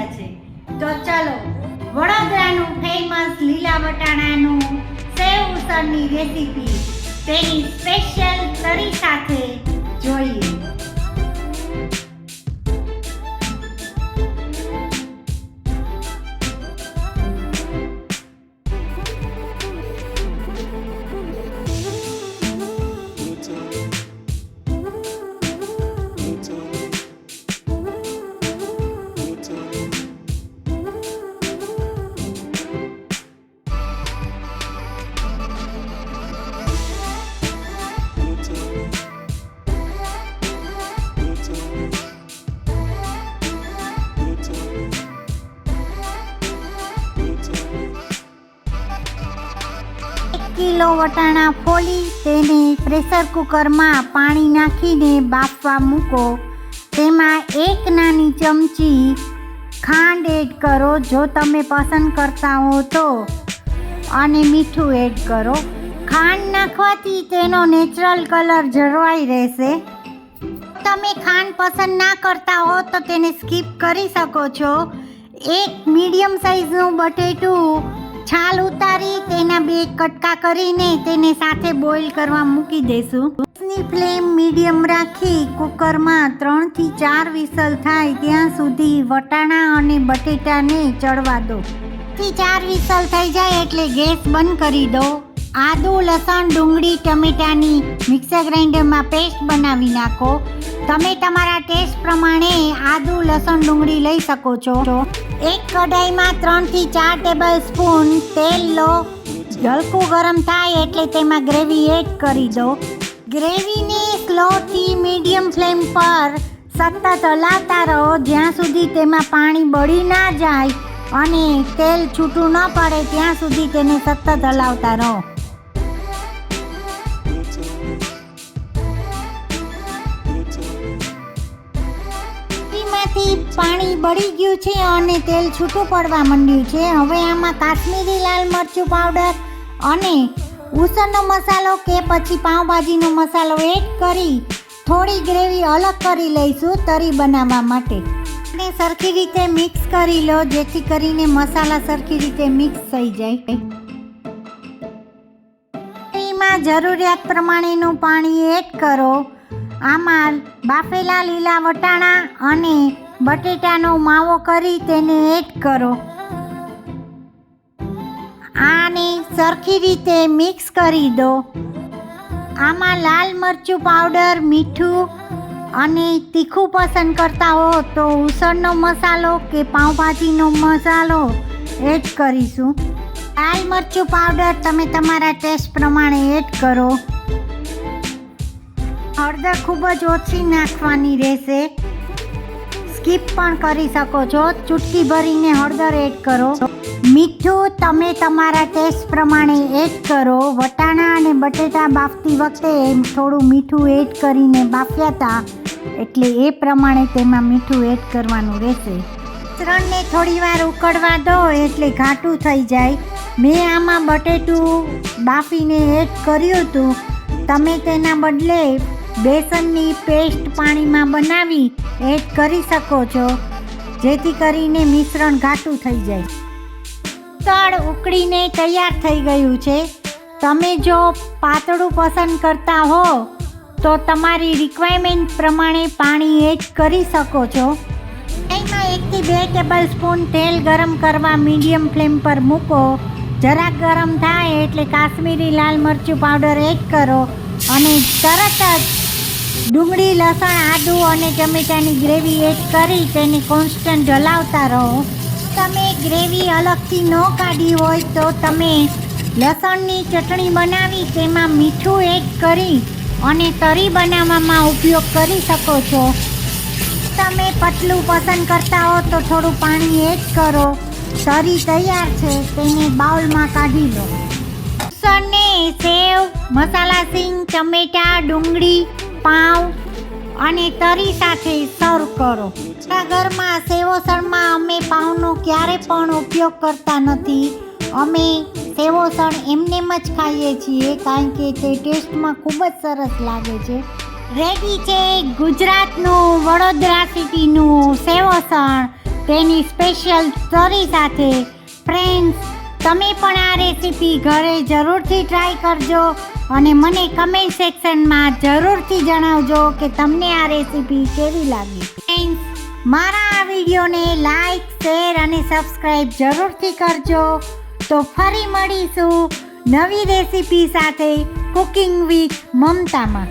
ગયા છે. તો ચલો વડોદરાનું ફેમસ લીલા વટાણાનું સેવ ઉસળની રેસીપી તેની સ્પેશિયલ તરી સાથે જોઈએ. કિલો વટાણા ફોલી તેને પ્રેશર કુકરમાં પાણી નાખીને બાફવા મૂકો. તેમાં 1 નાની ચમચી ખાંડ એડ કરો જો તમે પસંદ કરતા હો તો, અને મીઠું એડ કરો. ખાંડ નાખવાથી તેનો નેચરલ કલર જળવાઈ રહેશે. તમે ખાંડ પસંદ ના કરતા હો તો તેને સ્કીપ કરી શકો છો. એક મીડિયમ સાઇઝનું બટેટું છાલ ઉતારી તેના 2 કટકા કરીને તેને સાથે બોઇલ કરવા મૂકી દેશું. ગેસની ફ્લેમ મીડિયમ રાખી કુકરમાં 3 થી 4 વિસલ થાય ત્યાં સુધી વટાણા અને બટેટાને ચડવા દો. 3 થી 4 વિસલ થઈ જાય એટલે ગેસ બંધ કરી દો. આદુ, લસણ, ડુંગળી, ટમેટાની મિક્સર ગ્રાઇન્ડરમાં પેસ્ટ બનાવી નાખો. તમે તમારા ટેસ્ટ પ્રમાણે આદુ, લસણ, ડુંગળી લઈ શકો છો. એક કઢાઈમાં 3 થી 4 ટેબલ સ્પૂન તેલ લો. હલકું ગરમ થાય એટલે તેમાં ગ્રેવી એડ કરી દો. ગ્રેવીને સ્લો થી મીડિયમ ફ્લેમ પર સતત હલાવતા રહો જ્યાં સુધી તેમાં પાણી બળી ના જાય અને તેલ છૂટું ન પડે ત્યાં સુધી તેને સતત હલાવતા રહો. પાણી બળી ગયું છે અને તેલ છૂટું પડવા માંડ્યું છે. હવે આમાં કાશ્મીરી લાલ મરચું પાવડર અને ઉસળનો મસાલો કે પછી પાઉંભાજીનો મસાલો એડ કરી થોડી ગ્રેવી અલગ કરી લઈશું તરી બનાવવા માટે. અને સરખી રીતે મિક્સ કરી લો જેથી કરીને મસાલા સરખી રીતે મિક્સ થઈ જાય. એમાં જરૂરિયાત પ્રમાણેનું પાણી એડ કરો. આમાં બાફેલા લીલા વટાણા અને બટેટાનો માવો કરી તેને એડ કરો. આને સરખી રીતે મિક્સ કરી દો. આમાં લાલ મરચું પાવડર, મીઠું અને તીખું પસંદ કરતા હો તો ઉસળનો મસાલો કે પાઉંભાજીનો મસાલો એડ કરીશું. લાલ મરચું પાવડર તમે તમારા ટેસ્ટ પ્રમાણે એડ કરો. હળદર ખૂબ જ ઓછી નાખવાની રહેશે, સ્કીપ પણ કરી શકો છો. ચૂટકી ભરીને હળદર એડ કરો. મીઠું તમે તમારા ટેસ્ટ પ્રમાણે એડ કરો. વટાણા અને બટેટા બાફતી વખતે થોડું મીઠું એડ કરીને બાફ્યા હતા એટલે એ પ્રમાણે તેમાં મીઠું એડ કરવાનું રહેશે. મિશ્રણને થોડી વાર ઉકળવા દો એટલે ઘાટું થઈ જાય. મેં આમાં બટેટું બાફીને એડ કર્યું હતું. તમે તેના બદલે બેસનની પેસ્ટ પાણીમાં બનાવી એડ કરી શકો છો જેથી કરીને મિશ્રણ ઘાટું થઈ જાય. ઉસળ ઉકળીને તૈયાર થઈ ગયું છે. તમે જો પાતળું પસંદ કરતા હો તો તમારી રિક્વાયરમેન્ટ પ્રમાણે પાણી એડ કરી શકો છો. એમાં 1 થી 2 ટેબલ સ્પૂન તેલ ગરમ કરવા મીડિયમ ફ્લેમ પર મૂકો. જરાક ગરમ થાય એટલે કાશ્મીરી લાલ મરચું પાવડર એડ કરો અને તરત જ ડુંગળી, લસણ, આદુ અને ટમેટાની ગ્રેવી એડ કરી તેને કોન્સ્ટન્ટ હલાવતા રહો. તમે ગ્રેવી અલગથી ન કાઢી હોય તો તમે લસણની ચટણી બનાવી તેમાં મીઠું એડ કરી અને તરી બનાવવામાં ઉપયોગ કરી શકો છો. તમે પતલું પસંદ કરતા હો તો થોડું પાણી એડ કરો. તરી તૈયાર છે, તેને બાઉલમાં કાઢી લો. ઉસળને સેવ, મસાલા સિંગ, ટમેટા, ડુંગળી, પાઉં અને તરી સાથે સર્વ કરો. આપણા ઘરમાં સેવોસળમાં અમે પાઉંનો ક્યારે પણ ઉપયોગ કરતા નથી. અમે સેવોસળ એમનેમ જ ખાઈએ છીએ કારણ કે તે ટેસ્ટમાં ખૂબ જ સરસ લાગે છે. રેડી છે ગુજરાતનું વડોદરા સિટીનું સેવોસળ તેની સ્પેશિયલ સ્ટોરી સાથે. ફ્રેન્ડ્સ, તમે પણ આ રેસીપી ઘરે જરૂરથી ટ્રાય કરજો અને મને કમેન્ટ સેક્શનમાં જરૂરથી જણાવજો કે તમને આ રેસીપી કેવી લાગી. ફ્રેન્ડ્સ, મારા આ વિડીયોને લાઈક, શેર અને સબસ્ક્રાઈબ જરૂરથી કરજો. તો ફરી મળીશું નવી રેસીપી સાથે કુકિંગ વિથ મમતામાં.